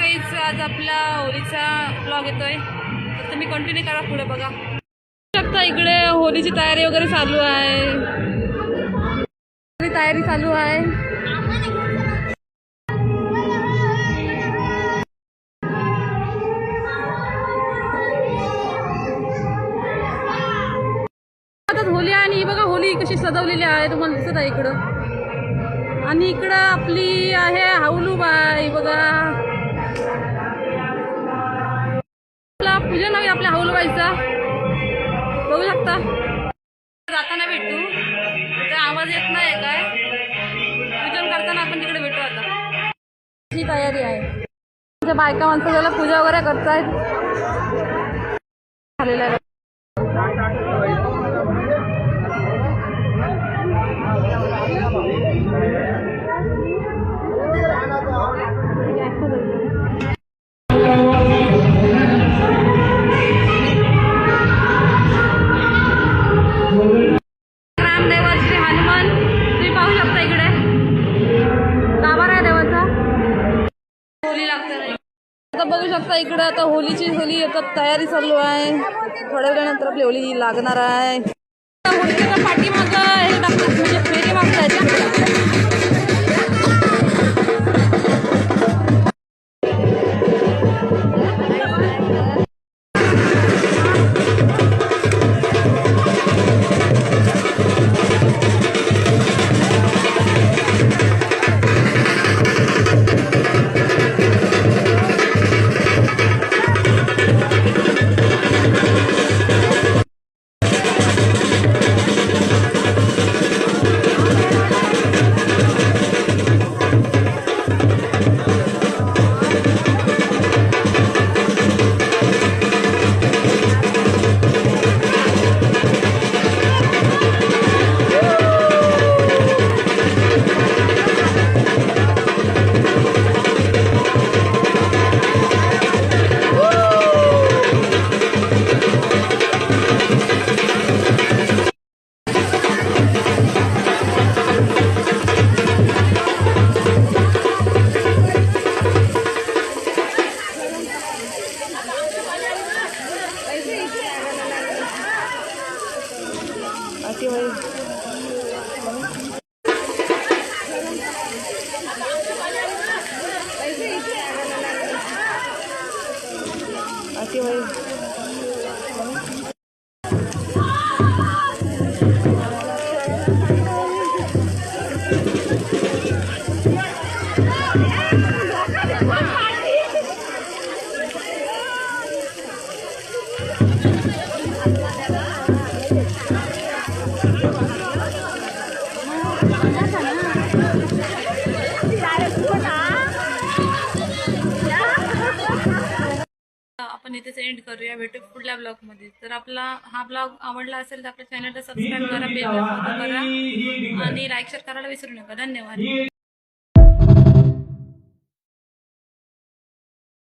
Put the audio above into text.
काहीच आज आपला होलीचा ब्लॉग येतोय, तर तुम्ही कंटिन्यू करा, पुढे बघा शकता. इकडे होलीची तयारी वगैरे चालू आहे, तयारी चालू आहे. होली आहे आणि बघा होली कशी सजवलेली आहे, तुम्हाला दिसत आहे इकडं. आणि इकडं आपली आहे हाऊलूबाई बघा, आपला पूजन आहे आपल्या हाऊलूबाईचा, बघू शकता. जाताना भेटू, तर आवाज येत नाही काय, पूजन करताना आपण तिकडे भेटू. आता ही तयारी आहे, बायका माणसं त्याला पूजा वगैरे करतायत झालेल्या आहे. आता बघू शकता इकडे आता होलीची तयारी चालू आहे. थोड्या वेळानंतर आपली होली लागणार आहे. होलीच्या पाठीमाग हे टाकतात, म्हणजे फेरी मागतायत. आपण इथेच एंड करूया, भेटू पुढल्या ब्लॉगमध्ये. तर आपला हा ब्लॉग आवडला असेल तर आपल्या चॅनलला सबस्क्राईब करा, बेल आयकॉन करा आणि लाईक शेअर करायला विसरू नका. धन्यवाद.